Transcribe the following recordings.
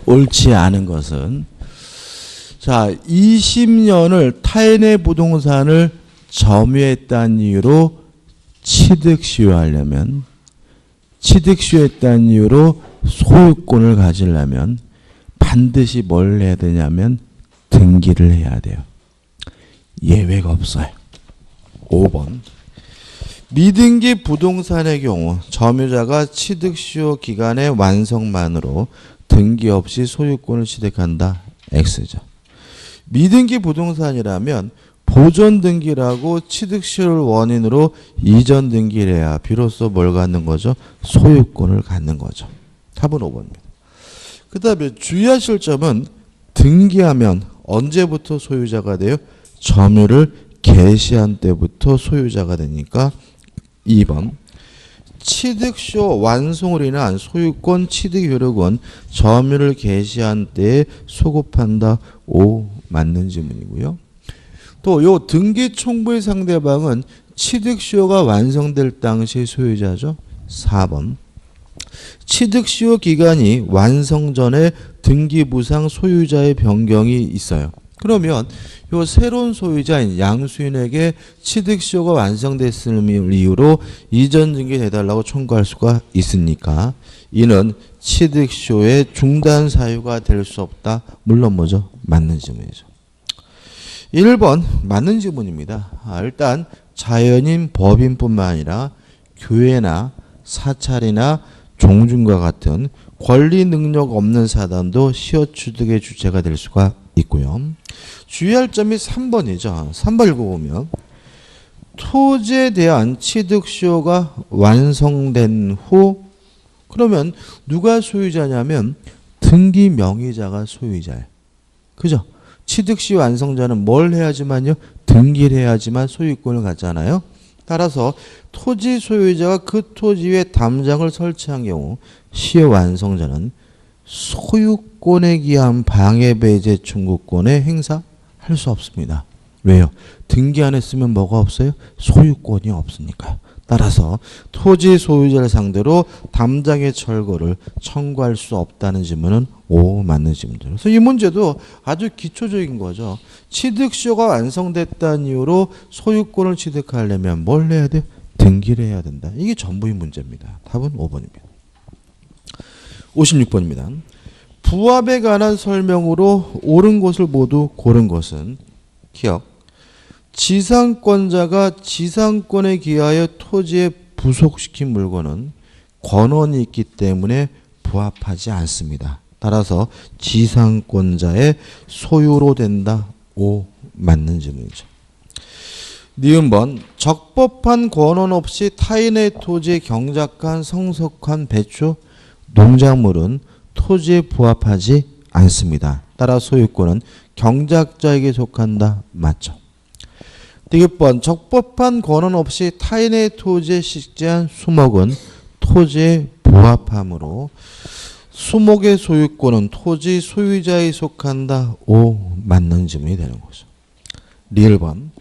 옳지 않은 것은 자 20년을 타인의 부동산을 점유했다는 이유로 취득시효하려면 취득시효했다는 이유로 소유권을 가지려면 반드시 뭘 해야 되냐면 등기를 해야 돼요. 예외가 없어요. 5번 미등기 부동산의 경우 점유자가 취득시효 기간의 완성만으로 등기 없이 소유권을 취득한다. X죠. 미등기 부동산이라면 보존 등기라고 취득시효를 원인으로 이전 등기를 해야 비로소 뭘 갖는 거죠? 소유권을 갖는 거죠. 답은 5번입니다. 그 다음에 주의하실 점은 등기하면 언제부터 소유자가 돼요? 점유를 개시한 때부터 소유자가 되니까 2번 취득시효 완성으로 인한 소유권 취득 효력은 점유를 개시한 때에 소급한다. 5 맞는 질문이고요. 또 요 등기 총부의 상대방은 취득시효가 완성될 당시 소유자죠. 4번 취득시효 기간이 완성 전에 등기부상 소유자의 변경이 있어요. 그러면 요 새로운 소유자인 양수인에게 취득시효가 완성됐음을 이유로 이전 등기 해달라고 청구할 수가 있으니까 이는 취득시효의 중단 사유가 될 수 없다. 물론 뭐죠? 맞는 질문이죠. 1번 맞는 질문입니다. 일단 자연인 법인뿐만 아니라 교회나 사찰이나 종중과 같은 권리 능력 없는 사단도 시효 취득의 주체가 될 수가 있고요. 주의할 점이 3번이죠. 3번 읽어보면 토지에 대한 취득시효가 완성된 후 그러면 누가 소유자냐면 등기 명의자가 소유자예요. 그죠? 취득시효 완성자는 뭘 해야지만요? 등기를 해야지만 소유권을 갖잖아요. 따라서 토지 소유자가 그 토지 위에 담장을 설치한 경우 시효 완성자는 소유권에 기한 방해배제 청구권에 행사할 수 없습니다. 왜요? 등기 안 했으면 뭐가 없어요? 소유권이 없으니까요. 따라서 토지 소유자를 상대로 담장의 철거를 청구할 수 없다는 질문은 5 맞는 질문이죠. 그래서 이 문제도 아주 기초적인 거죠. 취득시효가 완성됐다는 이유로 소유권을 취득하려면 뭘 해야 돼요? 등기를 해야 된다. 이게 전부의 문제입니다. 답은 5번입니다. 56번입니다. 부합에 관한 설명으로 옳은 것을 모두 고른 것은 기억. 지상권자가 지상권에 기하여 토지에 부속시킨 물건은 권원이 있기 때문에 부합하지 않습니다. 따라서 지상권자의 소유로 된다. 5 맞는 질문이죠. 니은번 적법한 권원 없이 타인의 토지에 경작한 성속한 배추 농작물은 토지에 부합하지 않습니다. 따라 소유권은 경작자에게 속한다. 맞죠. 디귿번 적법한 권원 없이 타인의 토지에 식재한 수목은 토지에 부합하므로 수목의 소유권은 토지 소유자에 속한다. 5 맞는 질문이 되는 거죠. 리을번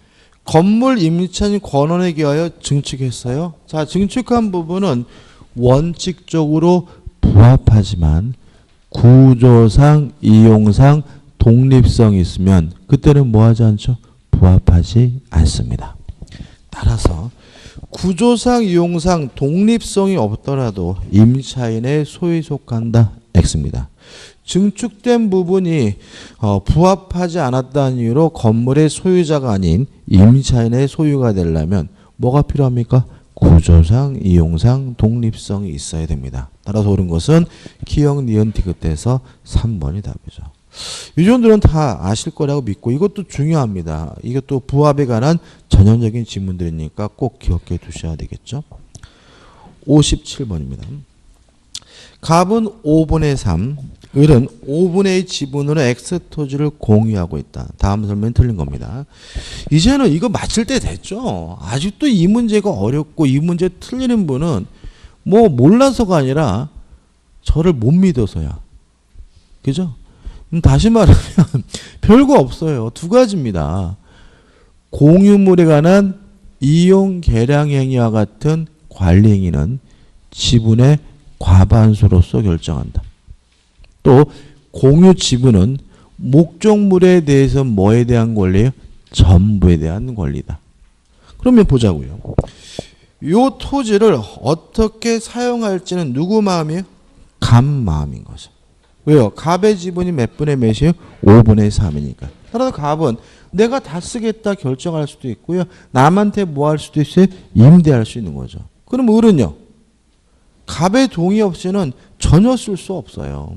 건물 임차인 권원에 기하여 증축했어요. 자, 증축한 부분은 원칙적으로 부합하지만 구조상 이용상 독립성이 있으면 그때는 뭐하지 않죠? 부합하지 않습니다. 따라서 구조상 이용상 독립성이 없더라도 임차인의 소유에 속한다. X입니다. 증축된 부분이 부합하지 않았다는 이유로 건물의 소유자가 아닌 임차인의 소유가 되려면 뭐가 필요합니까? 구조상 이용상 독립성이 있어야 됩니다. 따라서 옳은 것은 기역 니은 디귿에서 3번이 답이죠. 이 정도는 다 아실 거라고 믿고 이것도 중요합니다. 이것도 부합에 관한 전형적인 질문들이니까 꼭 기억해 두셔야 되겠죠. 57번입니다. 갑은 5분의 3, 을은 5분의 2 지분으로 X 토지를 공유하고 있다. 다음 설명이 틀린 겁니다. 이제는 이거 맞출 때 됐죠. 아직도 이 문제가 어렵고 이 문제 틀리는 분은 뭐 몰라서가 아니라 저를 못 믿어서야. 그죠? 다시 말하면 별거 없어요. 두 가지입니다. 공유물에 관한 이용 계량 행위와 같은 관리 행위는 지분의 과반수로서 결정한다. 또 공유 지분은 목적물에 대해서 뭐에 대한 권리예요? 전부에 대한 권리다. 그러면 보자고요. 요 토지를 어떻게 사용할지는 누구 마음이에요? 갑 마음인 거죠. 왜요? 갑의 지분이 몇 분의 몇이에요? 5분의 3이니까. 따라서 갑은 내가 다 쓰겠다 결정할 수도 있고요. 남한테 뭐 할 수도 있어요? 임대할 수 있는 거죠. 그럼 을은요? 갑의 동의 없이는 전혀 쓸 수 없어요.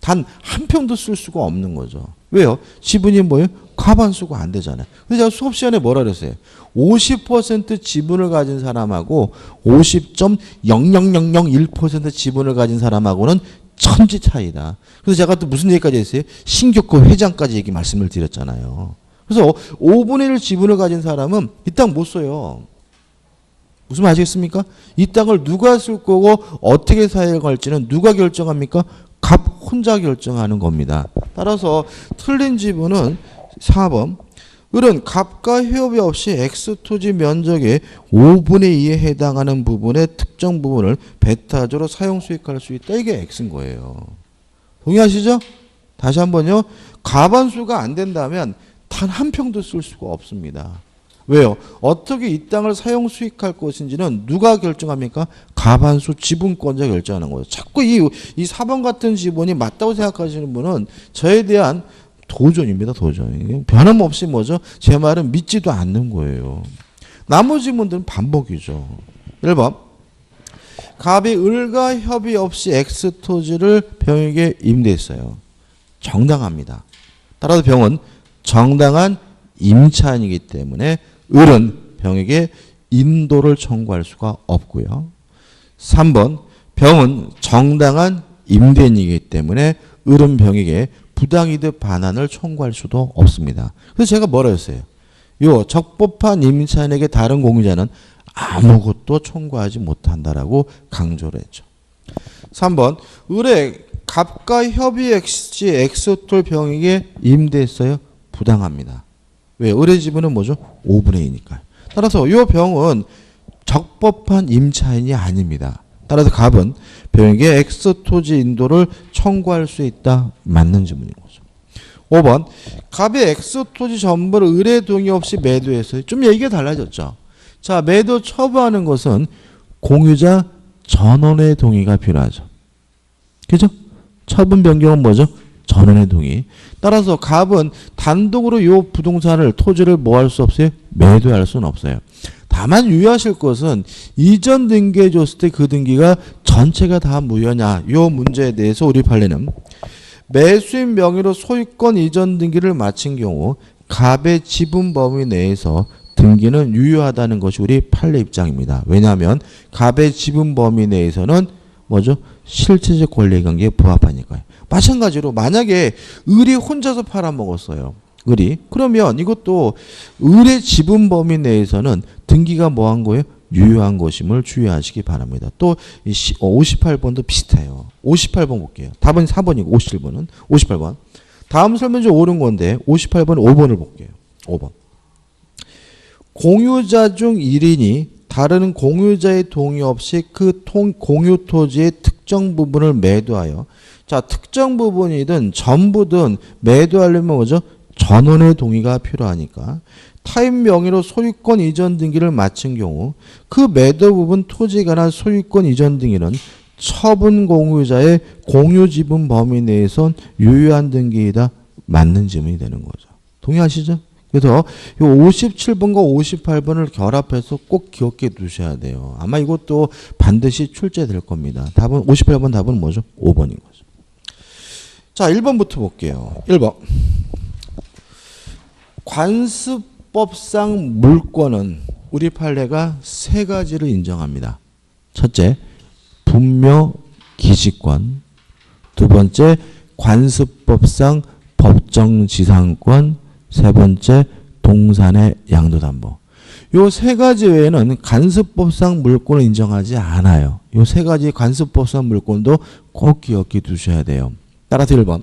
단 한 평도 쓸 수가 없는 거죠. 왜요? 지분이 뭐예요? 과반수가 안 되잖아요. 그래서 제가 수업 시간에 뭐라 그랬어요? 50% 지분을 가진 사람하고 50.00001% 지분을 가진 사람하고는 천지 차이다. 그래서 제가 또 무슨 얘기까지 했어요? 신격호 회장까지 얘기 말씀을 드렸잖아요. 그래서 5분의 1 지분을 가진 사람은 이 땅 못 써요. 무슨 말 아시겠습니까? 이 땅을 누가 쓸 거고 어떻게 사용할지는 누가 결정합니까? 갑 혼자 결정하는 겁니다. 따라서 틀린 지분은 4번. 을은 갑과 협의 없이 X토지 면적의 5분의 2에 해당하는 부분의 특정 부분을 배타적으로 사용 수익할 수 있다. 이게 X인 거예요. 동의하시죠? 다시 한번요. 과반수가 안 된다면 단 한 평도 쓸 수가 없습니다. 왜요? 어떻게 이 땅을 사용 수익할 것인지는 누가 결정합니까? 과반수 지분권자 결정하는 거예요. 자꾸 이 4번 같은 지분이 맞다고 생각하시는 분은 저에 대한 도전입니다. 도전. 변함없이 뭐죠? 제 말은 믿지도 않는 거예요. 나머지 분들은 반복이죠. 1번. 갑이 을과 협의 없이 X토지를 병에게 임대했어요. 정당합니다. 따라서 병은 정당한 임차인이기 때문에 을은 병에게 인도를 청구할 수가 없고요. 3번. 병은 정당한 임대인이기 때문에 을은 병에게 부당이득 반환을 청구할 수도 없습니다. 그래서 제가 뭐라 했어요? 요 적법한 임차인에게 다른 공유자는 아무것도 청구하지 못한다라고 강조를 했죠. 3번. 을의 갑과 협의 없이 X토를 병에게 임대했어요. 부당합니다. 왜? 을의 지분은 뭐죠? 5분의 2니까요. 따라서 요 병은 적법한 임차인이 아닙니다. 따라서 갑은 병에게 X토지 인도를 청구할 수 있다. 맞는 지문인 거죠. 5번. 갑이 X토지 전부를 을의 동의 없이 매도했어요. 좀 얘기가 달라졌죠. 자, 매도 처분하는 것은 공유자 전원의 동의가 필요하죠. 그죠? 처분 변경은 뭐죠? 전원의 동의. 따라서 갑은 단독으로 요 부동산을 토지를 뭐 할 수 없어요? 매도할 수는 없어요. 다만 유의하실 것은 이전 등기해 줬을 때 그 등기가 전체가 다 무효냐 요 문제에 대해서 우리 판례는 매수인 명의로 소유권 이전 등기를 마친 경우 갑의 지분 범위 내에서 등기는 유효하다는 것이 우리 판례 입장입니다. 왜냐하면 갑의 지분 범위 내에서는 뭐죠? 실체적 권리관계에 부합하니까요. 마찬가지로 만약에 을이 혼자서 팔아먹었어요. 을이. 그러면 이것도 을의 지분 범위 내에서는 등기가 뭐한 거예요? 유효한 것임을 주의하시기 바랍니다. 또 58번도 비슷해요. 58번 볼게요. 답은 4번이고 57번은 58번. 다음 설명지 옳은 건데 58번 5번을 볼게요. 5번. 공유자 중 1인이 다른 공유자의 동의 없이 그 공유 토지의 특정 부분을 매도하여 자, 특정 부분이든 전부든 매도하려면 뭐죠? 전원의 동의가 필요하니까 타인 명의로 소유권 이전 등기를 마친 경우 그 매도 부분 토지에 관한 소유권 이전 등기는 처분 공유자의 공유 지분 범위 내에선 유효한 등기이다. 맞는 지문이 되는 거죠. 동의하시죠? 그래서 이 57번과 58번을 결합해서 꼭 기억해 두셔야 돼요. 아마 이것도 반드시 출제될 겁니다. 답은 58번 답은 뭐죠? 5번인 거죠. 자, 1번부터 볼게요. 1번. 관습법상 물권은 우리 판례가 세 가지를 인정합니다. 첫째, 분묘 기지권. 두 번째, 관습법상 법정지상권. 세 번째, 동산의 양도담보. 요 세 가지 외에는 관습법상 물권을 인정하지 않아요. 요 세 가지 관습법상 물권도 꼭 기억해 두셔야 돼요. 따라서 1번.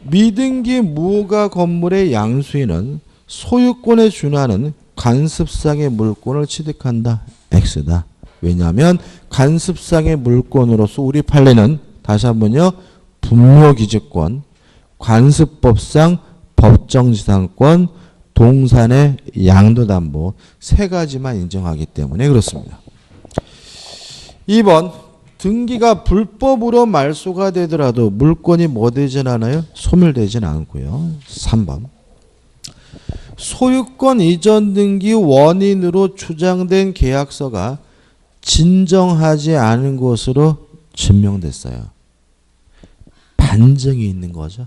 미등기 무허가 건물의 양수인은 소유권에 준하는 관습상의 물권을 취득한다. X다. 왜냐하면 관습상의 물권으로서 우리 판례는 다시 한번요. 분묘기지권, 관습법상 법정지상권, 동산의 양도담보 세 가지만 인정하기 때문에 그렇습니다. 2번 등기가 불법으로 말소가 되더라도 물권이 뭐 되진 않아요? 소멸되진 않고요. 3번 소유권 이전 등기 원인으로 주장된 계약서가 진정하지 않은 것으로 증명됐어요. 반증이 있는 거죠.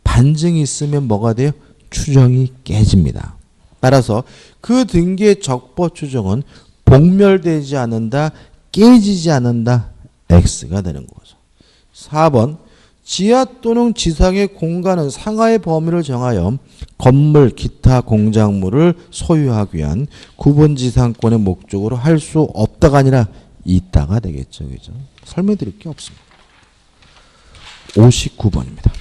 반증이 있으면 뭐가 돼요? 추정이 깨집니다. 따라서 그 등기의 적법 추정은 복멸되지 않는다, 깨지지 않는다, X가 되는 거죠. 4번 지하 또는 지상의 공간은 상하의 범위를 정하여 건물, 기타 공작물을 소유하기 위한 구분지상권의 목적으로 할 수 없다가 아니라 있다가 되겠죠. 그죠? 설명드릴 게 없습니다. 59번입니다.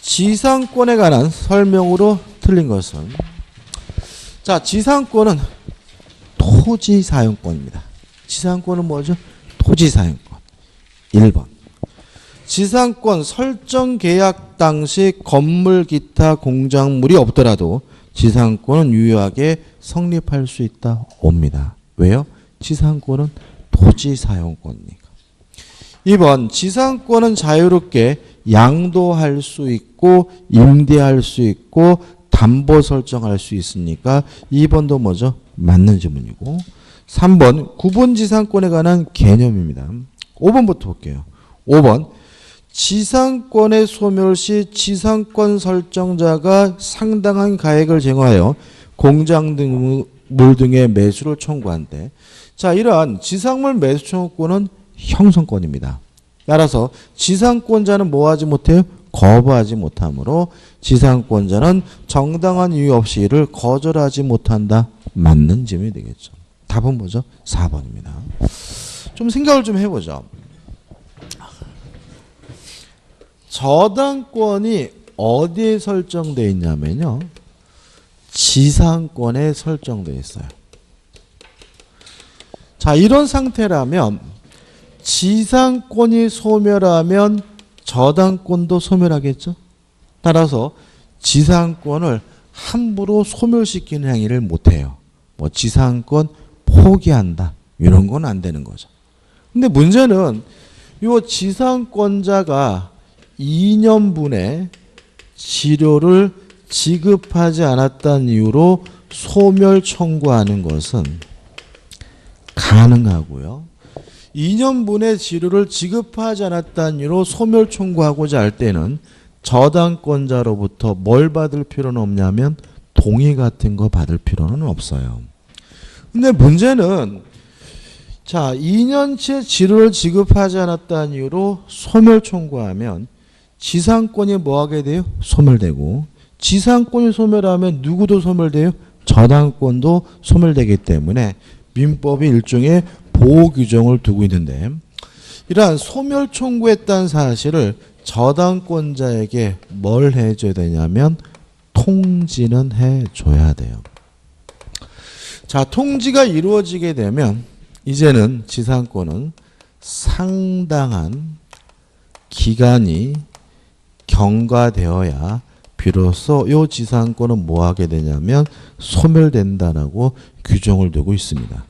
지상권에 관한 설명으로 틀린 것은 자, 지상권은 토지 사용권입니다. 지상권은 뭐죠? 토지 사용권. 1번. 지상권 설정 계약 당시 건물 기타 공작물이 없더라도 지상권은 유효하게 성립할 수 있다 옵니다. 왜요? 지상권은 토지 사용권이니까. 2번 지상권은 자유롭게 양도할 수 있고 임대할 수 있고 담보 설정할 수 있으니까 2번도 뭐죠? 맞는 질문이고 3번 구분지상권에 관한 개념입니다. 5번부터 볼게요. 5번 지상권의 소멸 시 지상권 설정자가 상당한 가액을 제공하여 공작물 등의 매수를 청구한대. 자, 이러한 지상물 매수 청구권은 형성권입니다. 따라서 지상권자는 뭐하지 못해요? 거부하지 못하므로 지상권자는 정당한 이유 없이 이를 거절하지 못한다. 맞는 질문이 되겠죠. 답은 뭐죠? 4번입니다. 좀 생각을 좀 해보죠. 저당권이 어디에 설정되어 있냐면요. 지상권에 설정되어 있어요. 자, 이런 상태라면 지상권이 소멸하면 저당권도 소멸하겠죠. 따라서 지상권을 함부로 소멸시키는 행위를 못해요. 뭐 지상권 포기한다. 이런 건 안 되는 거죠. 근데 문제는 이 지상권자가 2년분의 치료를 지급하지 않았다는 이유로 소멸 청구하는 것은 가능하고요. 2년분의 치료를 지급하지 않았다는 이유로 소멸 청구하고자 할 때는 저당권자로부터 뭘 받을 필요는 없냐면 동의 같은 거 받을 필요는 없어요. 근데 문제는 자, 2년치 치료를 지급하지 않았다는 이유로 소멸 청구하면 지상권이 뭐하게 돼요? 소멸되고 지상권이 소멸하면 누구도 소멸돼요? 저당권도 소멸되기 때문에 민법이 일종의 보호 규정을 두고 있는데 이러한 소멸 청구했다는 사실을 저당권자에게 뭘 해줘야 되냐면 통지는 해줘야 돼요. 자, 통지가 이루어지게 되면 이제는 지상권은 상당한 기간이 경과되어야 비로소 이 지상권은 뭐 하게 되냐면 소멸된다라고 규정을 두고 있습니다.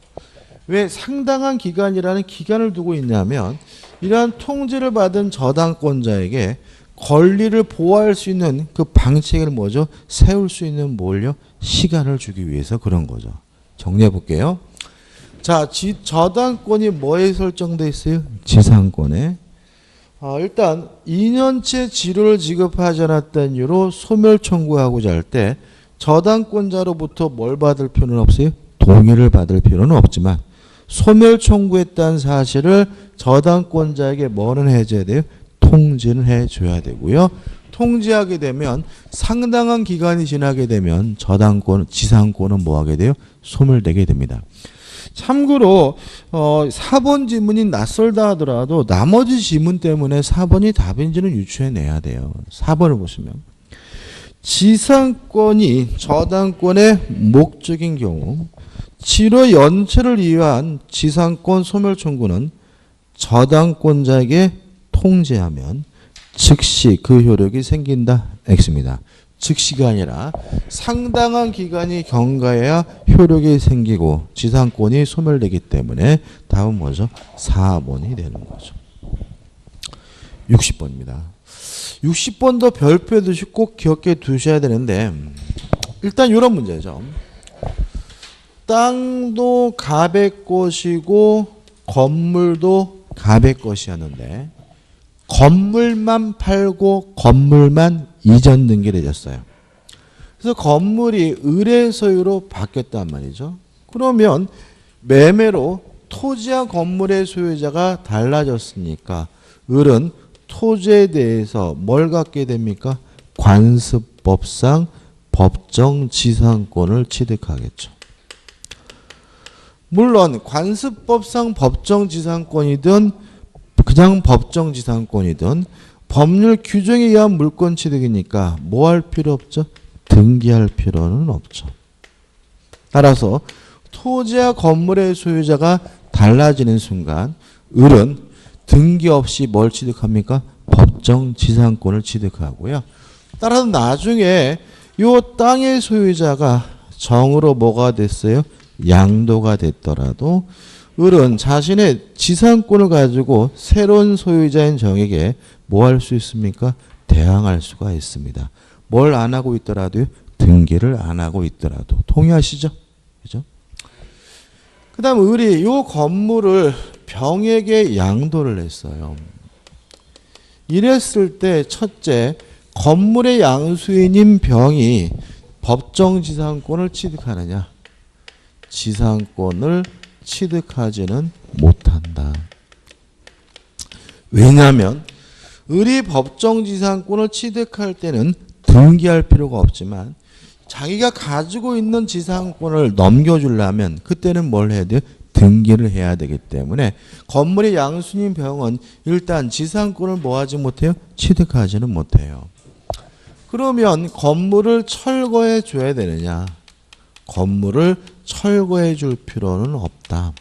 왜 상당한 기간이라는 기간을 두고 있냐면 이러한 통지를 받은 저당권자에게 권리를 보호할 수 있는 그 방책을 뭐죠? 세울 수 있는 뭘요? 시간을 주기 위해서 그런 거죠. 정리해 볼게요. 자, 저당권이 뭐에 설정되어 있어요? 지상권에. 일단 2년째 치료를 지급하지 않았다는 이유로 소멸 청구하고자 할 때 저당권자로부터 뭘 받을 필요는 없어요? 동의를 받을 필요는 없지만 소멸 청구했다는 사실을 저당권자에게 뭐는 해줘야 돼요? 통지는 해줘야 되고요. 통지하게 되면 상당한 기간이 지나게 되면 지상권은 뭐하게 돼요? 소멸되게 됩니다. 참고로 4번 지문이 낯설다 하더라도 나머지 지문 때문에 4번이 답인지는 유추해내야 돼요. 4번을 보시면 지상권이 저당권의 목적인 경우 치료 연체를 위한 지상권 소멸 청구는 저당권자에게 통제하면 즉시 그 효력이 생긴다. X입니다. 즉시가 아니라 상당한 기간이 경과해야 효력이 생기고 지상권이 소멸되기 때문에 답은 뭐죠? 4번이 되는 거죠. 60번입니다. 60번도 별표 듯이 꼭 기억해 두셔야 되는데 일단 이런 문제죠. 땅도 갑의 것이고 건물도 갑의 것이었는데 건물만 팔고 건물만 이전 등기를 해줬어요. 그래서 건물이 을의 소유로 바뀌었단 말이죠. 그러면 매매로 토지와 건물의 소유자가 달라졌으니까 을은 토지에 대해서 뭘 갖게 됩니까? 관습법상 법정 지상권을 취득하겠죠. 물론 관습법상 법정 지상권이든 그냥 법정 지상권이든 법률 규정에 의한 물권 취득이니까 뭐 할 필요 없죠? 등기할 필요는 없죠. 따라서 토지와 건물의 소유자가 달라지는 순간 을은 등기 없이 뭘 취득합니까? 법정 지상권을 취득하고요. 따라서 나중에 이 땅의 소유자가 정으로 뭐가 됐어요? 양도가 됐더라도 을은 자신의 지상권을 가지고 새로운 소유자인 정에게 뭐 할 수 있습니까? 대항할 수가 있습니다. 뭘 안 하고 있더라도요? 등기를 안 하고 있더라도. 동의하시죠? 그죠? 그 다음 을이 이 건물을 병에게 양도를 했어요. 이랬을 때 첫째, 건물의 양수인인 병이 법정 지상권을 취득하느냐? 지상권을 취득하지는 못한다. 왜냐하면 을이 법정 지상권을 취득할 때는 등기할 필요가 없지만 자기가 가지고 있는 지상권을 넘겨주려면 그때는 뭘 해야 돼요? 등기를 해야 되기 때문에 건물의 양수인 병은 일단 지상권을 뭐하지 못해요? 취득하지는 못해요. 그러면 건물을 철거해 줘야 되느냐? 건물을 철거해 줄 필요는 없다.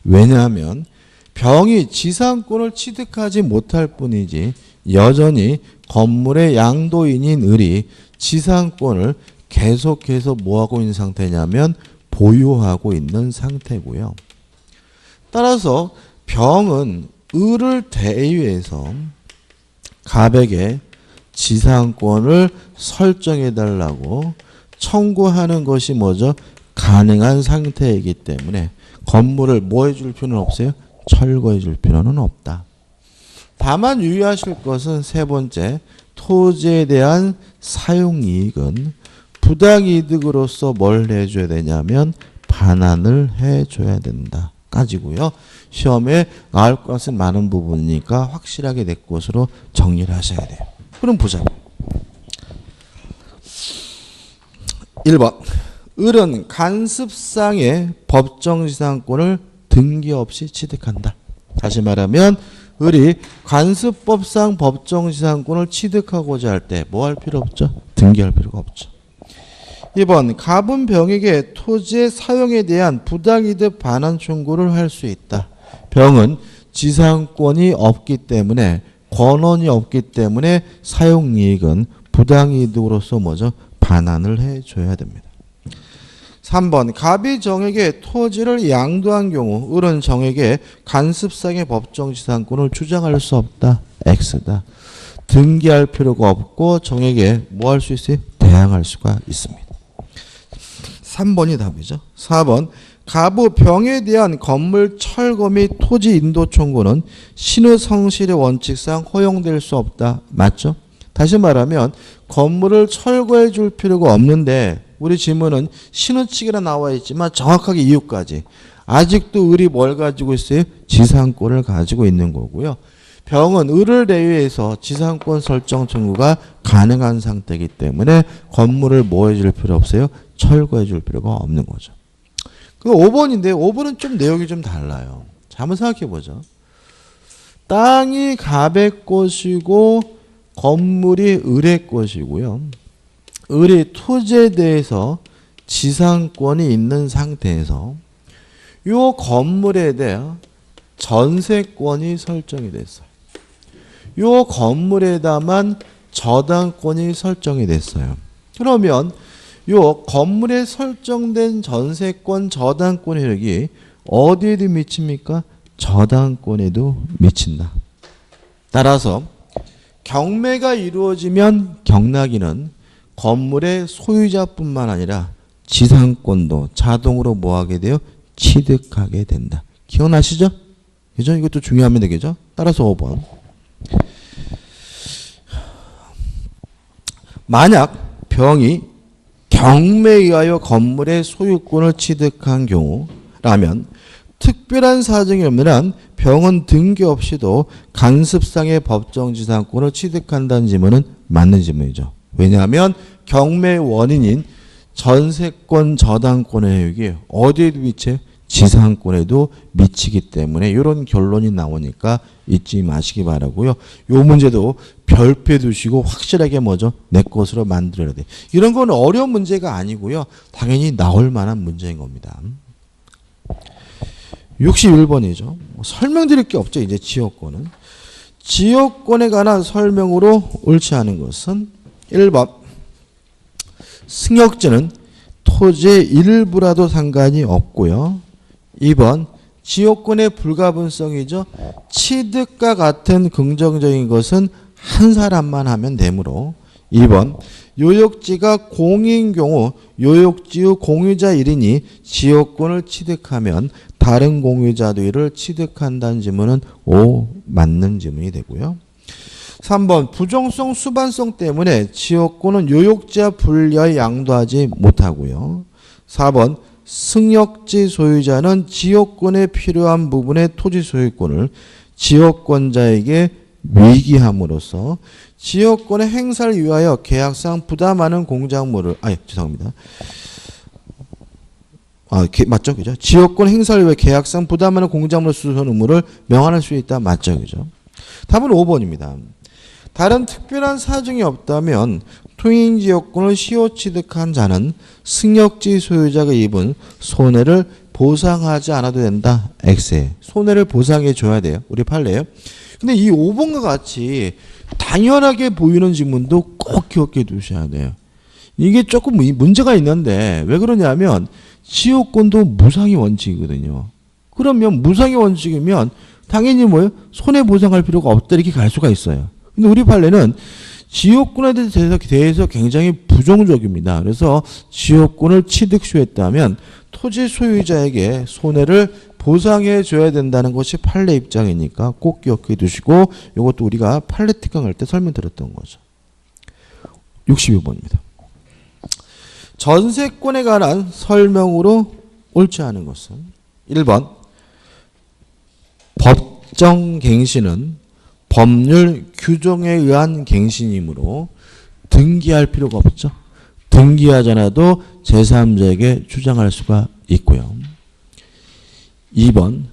왜냐하면 병이 지상권을 취득하지 못할 뿐이지 여전히 건물의 양도인인 을이 지상권을 계속해서 뭐하고 있는 상태냐면 보유하고 있는 상태고요. 따라서 병은 을을 대위해서 갑에게 지상권을 설정해 달라고 청구하는 것이 뭐죠? 가능한 상태이기 때문에 건물을 뭐 해줄 필요는 없어요? 철거해 줄 필요는 없다. 다만 유의하실 것은 세 번째, 토지에 대한 사용이익은 부당이득으로서 뭘 해줘야 되냐면 반환을 해줘야 된다. 까지고요. 시험에 나올 것은 많은 부분이니까 확실하게 내 것으로 정리를 하셔야 돼요. 그럼 보자. 1번. 을은 간습상의 법정지상권을 등기 없이 취득한다. 다시 말하면 을이 관습법상 법정지상권을 취득하고자 할 때 뭐 할 필요 없죠? 등기할 필요가 없죠. 2번. 갑은 병에게 토지의 사용에 대한 부당이득 반환 청구를 할 수 있다. 병은 지상권이 없기 때문에 권한이 없기 때문에 사용이익은 부당이득으로서 뭐죠? 반환을 해줘야 됩니다. 3번. 갑이 정에게 토지를 양도한 경우 을은 정에게 간습상의 법정지상권을 주장할 수 없다. X다. 등기할 필요가 없고 정에게 뭐 할 수 있어요? 대항할 수가 있습니다. 3번이 답이죠. 4번. 갑의 병에 대한 건물 철거 및 토지 인도 청구는 신의 성실의 원칙상 허용될 수 없다. 맞죠? 다시 말하면 건물을 철거해 줄 필요가 없는데 우리 지문은 신호치기라 나와 있지만 정확하게 이유까지 아직도 을이 뭘 가지고 있어요? 지상권을 가지고 있는 거고요. 병은 을을 대위해서 지상권 설정 청구가 가능한 상태이기 때문에 건물을 뭐 해줄 필요 없어요? 철거해 줄 필요가 없는 거죠. 그 5번인데 5번은 좀 내용이 좀 달라요. 자, 한번 생각해 보죠. 땅이 갑의 것이고 건물이 을의 것이고요. 을이 토지에 대해서 지상권이 있는 상태에서 이 건물에 대한 전세권이 설정이 됐어요. 요 건물에다만 저당권이 설정이 됐어요. 그러면 요 건물에 설정된 전세권 저당권 효력이 어디에도 미칩니까? 저당권에도 미친다. 따라서 경매가 이루어지면 경락인은 건물의 소유자뿐만 아니라 지상권도 자동으로 뭐하게 돼요? 취득하게 된다. 기억나시죠? 그죠? 이것도 중요합니다. 그죠? 따라서 5번. 만약 병이 경매에 의하여 건물의 소유권을 취득한 경우라면 특별한 사정이 없는 한 병은 등기 없이도 간습상의 법정 지상권을 취득한다는 지문은 맞는 지문이죠. 왜냐하면 경매 원인인 전세권 저당권의 효력이 어디에도 미쳐요? 지상권에도 미치기 때문에 이런 결론이 나오니까 잊지 마시기 바라고요. 요 문제도 별표 두시고 확실하게 뭐죠? 내 것으로 만들어야 돼. 이런 건 어려운 문제가 아니고요. 당연히 나올 만한 문제인 겁니다. 61번이죠. 설명드릴 게 없죠. 이제 지역권은. 지역권에 관한 설명으로 옳지 않은 것은 1번 승역지는 토지의 일부라도 상관이 없고요. 2번 지역권의 불가분성이죠. 취득과 같은 긍정적인 것은 한 사람만 하면 되므로 2번 요역지가 공인 경우 요역지의 공유자 1인이 지역권을 취득하면 다른 공유자도 이를 취득한다는 지문은 O 맞는 지문이 되고요. 3번 부정성 수반성 때문에 지역권은 요역지와 분리하여 양도하지 못하고요. 4번 승역지 소유자는 지역권에 필요한 부분의 토지 소유권을 지역권자에게 위기함으로써 지역권의 행사를 위하여 계약상 부담하는 공작물을 맞죠, 그죠? 지역권 행사를 위해 계약상 부담하는 공작물을 수수한 의무를 명한할 수 있다, 맞죠, 그죠? 답은 5번입니다. 다른 특별한 사정이 없다면 토인지역권을 시효 취득한 자는 승역지 소유자가 입은 손해를 보상하지 않아도 된다. X에 손해를 보상해 줘야 돼요. 우리 판례요. 근데 이 5번과 같이 당연하게 보이는 지문도 꼭 기억해 두셔야 돼요. 이게 조금 문제가 있는데 왜 그러냐면 지역권도 무상의 원칙이거든요. 그러면 무상의 원칙이면 당연히 뭐예요? 손해 보상할 필요가 없다 이렇게 갈 수가 있어요. 근데 우리 판례는 지역권에 대해서 굉장히 부정적입니다. 그래서 지역권을 취득시했다면 토지 소유자에게 손해를 보상해 줘야 된다는 것이 판례 입장이니까 꼭 기억해 두시고 이것도 우리가 판례 특강할 때 설명드렸던 거죠. 62번입니다. 전세권에 관한 설명으로 옳지 않은 것은 1번 법정갱신은 법률 규정에 의한 갱신이므로 등기할 필요가 없죠. 등기하지 않아도 제3자에게 주장할 수가 있고요. 2번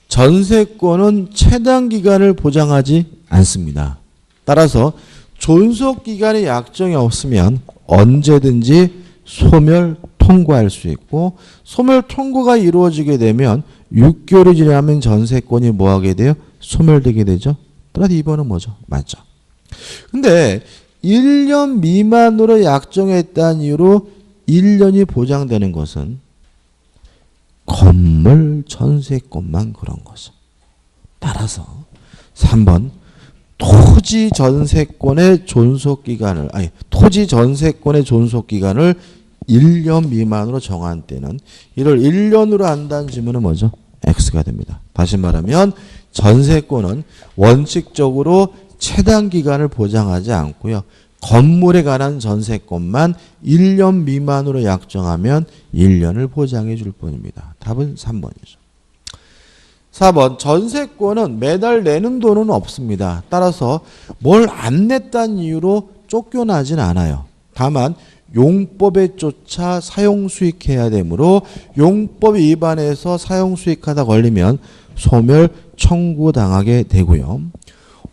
전세권은 체당기간을 보장하지 않습니다. 따라서 존속기간의 약정이 없으면 언제든지 소멸 통과할 수 있고 소멸 통과가 이루어지게 되면 6개월이 지나면 전세권이 뭐하게 돼요? 소멸되게 되죠. 따라서 2번은 뭐죠? 맞죠. 근데 1년 미만으로 약정했다는 이유로 1년이 보장되는 것은 건물 전세권만 그런 거죠. 따라서 3번 토지 전세권의 존속기간을 토지 전세권의 존속기간을 1년 미만으로 정한 때는 이를 1년으로 한다는 지문은 뭐죠? X가 됩니다. 다시 말하면 전세권은 원칙적으로 최단기간을 보장하지 않고요. 건물에 관한 전세권만 1년 미만으로 약정하면 1년을 보장해 줄 뿐입니다. 답은 3번이죠. 4번 전세권은 매달 내는 돈은 없습니다. 따라서 뭘 안 냈다는 이유로 쫓겨나진 않아요. 다만 용법에 쫓아 사용수익해야 되므로 용법 위반해서 사용수익하다 걸리면 소멸 청구당하게 되고요.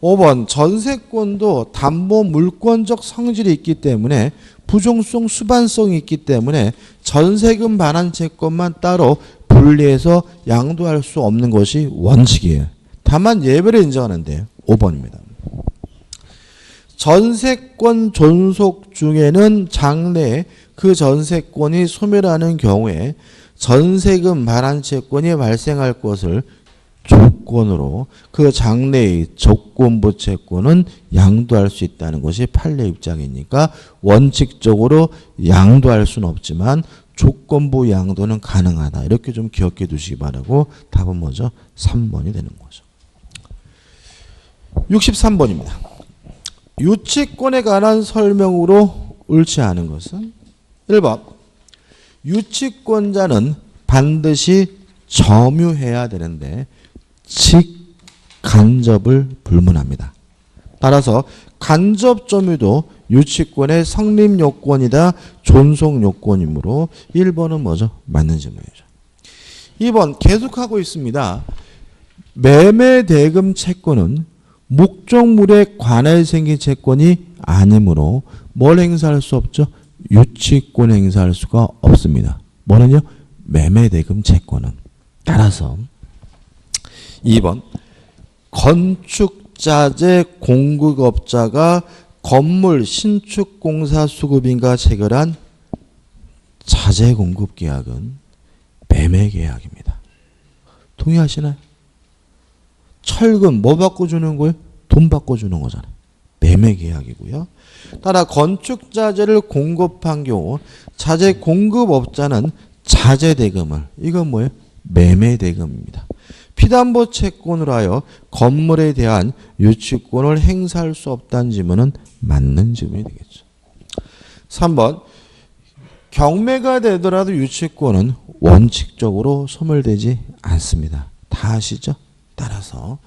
5번 전세권도 담보 물권적 성질이 있기 때문에 부종성 수반성이 있기 때문에 전세금 반환 채권만 따로 분리해서 양도할 수 없는 것이 원칙이에요. 다만 예외를 인정하는데요. 5번입니다. 전세권 존속 중에는 장래에 그 전세권이 소멸하는 경우에 전세금 반환 채권이 발생할 것을 조건으로 그 장래의 조건부 채권은 양도할 수 있다는 것이 판례 입장이니까 원칙적으로 양도할 수는 없지만 조건부 양도는 가능하다. 이렇게 좀 기억해 두시기 바라고 답은 뭐죠? 3번이 되는 거죠. 63번입니다. 유치권에 관한 설명으로 옳지 않은 것은 1번 유치권자는 반드시 점유해야 되는데 직간접을 불문합니다. 따라서 간접 점유도 유치권의 성립 요건이다. 존속 요건이므로 1번은 뭐죠? 맞는 질문이죠. 2번 계속하고 있습니다. 매매대금 채권은 목적물에 관해 생긴 채권이 아니므로 뭘 행사할 수 없죠? 유치권 행사할 수가 없습니다. 뭐는요? 매매대금 채권은. 따라서 2번 건축자재 공급업자가 건물 신축공사 수급인과 체결한 자재 공급 계약은 매매 계약입니다. 동의하시나요? 철근 뭐 받고 주는 거예요? 돈 받고 주는 거잖아요. 매매 계약이고요. 따라 건축자재를 공급한 경우 자재 공급업자는 자재 대금을 이건 뭐예요? 매매 대금입니다. 피담보 채권으로 하여 건물에 대한 유치권을 행사할 수 없다는 질문은 맞는 질문이 되겠죠. 3번 경매가 되더라도 유치권은 원칙적으로 소멸되지 않습니다. 다 아시죠? 따라서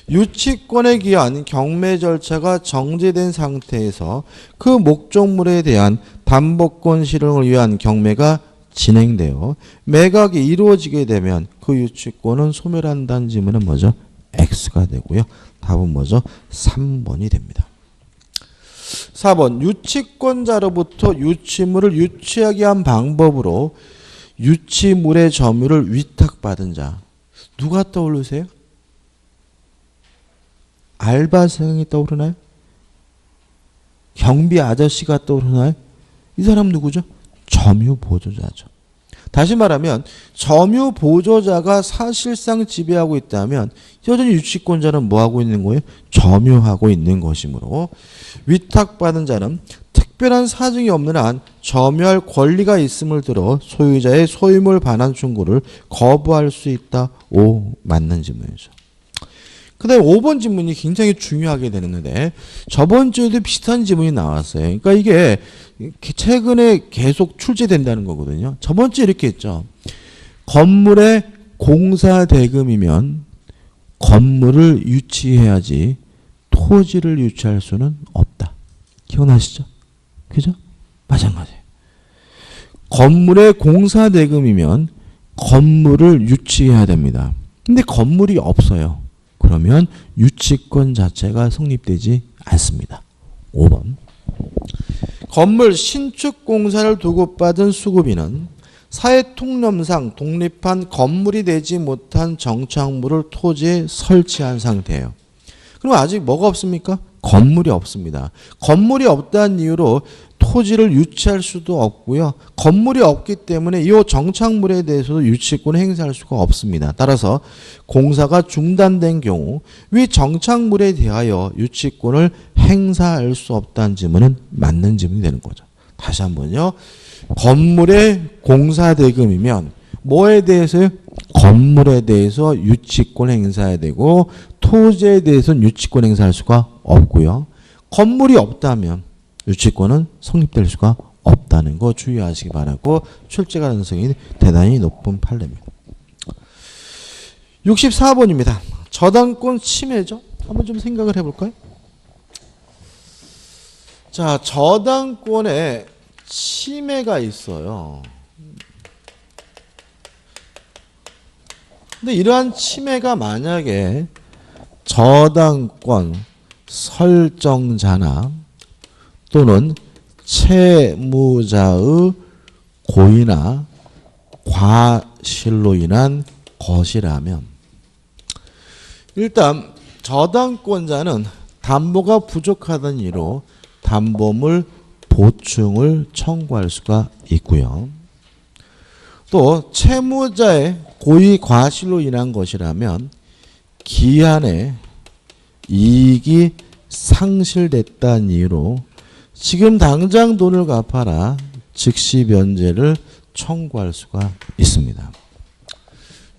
유치권에 기한 경매 절차가 정지된 상태에서 그 목적물에 대한 담보권 실행을 위한 경매가 진행되어 매각이 이루어지게 되면 그 유치권은 소멸한다는 질문은 뭐죠? X가 되고요. 답은 뭐죠? 3번이 됩니다. 4번 유치권자로부터 유치물을 유치하게 한 방법으로 유치물의 점유를 위탁받은 자. 누가 떠오르세요? 알바생이 떠오르나요? 경비 아저씨가 떠오르나요? 이 사람 누구죠? 점유보조자죠. 다시 말하면 점유보조자가 사실상 지배하고 있다면 여전히 유치권자는 뭐하고 있는 거예요? 점유하고 있는 것이므로 위탁받은 자는 특별한 사정이 없는 한 점유할 권리가 있음을 들어 소유자의 소유물 반환 청구를 거부할 수 있다. 오, 맞는 질문이죠. 그 다음에 5번 질문이 굉장히 중요하게 되는데 저번 주에도 비슷한 질문이 나왔어요. 그러니까 이게 최근에 계속 출제된다는 거거든요. 저번 주에 이렇게 했죠. 건물의 공사대금이면 건물을 유치해야지 토지를 유치할 수는 없다. 기억나시죠? 그죠? 마찬가지예요. 건물의 공사대금이면 건물을 유치해야 됩니다. 근데 건물이 없어요. 그러면 유치권 자체가 성립되지 않습니다. 5번 건물 신축 공사를 두고 받은 수급인은 사회통념상 독립한 건물이 되지 못한 정착물을 토지에 설치한 상태예요. 그럼 아직 뭐가 없습니까? 건물이 없습니다. 건물이 없다는 이유로 토지를 유치할 수도 없고요. 건물이 없기 때문에 이 정착물에 대해서도 유치권을 행사할 수가 없습니다. 따라서 공사가 중단된 경우 위 정착물에 대하여 유치권을 행사할 수 없다는 질문은 맞는 질문이 되는 거죠. 다시 한번요. 건물의 공사대금이면 뭐에 대해서요? 건물에 대해서 유치권 행사해야 되고 토지에 대해서는 유치권 행사할 수가 없고요. 건물이 없다면 유치권은 성립될 수가 없다는 거 주의하시기 바라고 출제 가능성이 대단히 높은 판례입니다. 64번입니다. 저당권 침해죠? 한번 좀 생각을 해볼까요? 자, 저당권에 침해가 있어요. 근데 이러한 침해가 만약에 저당권 설정자나 또는 채무자의 고의나 과실로 인한 것이라면 일단 저당권자는 담보가 부족하다는 이유로 담보물 보충을 청구할 수가 있고요. 또 채무자의 고의 과실로 인한 것이라면 기한에 이익이 상실됐다는 이유로 지금 당장 돈을 갚아라 즉시 면제를 청구할 수가 있습니다.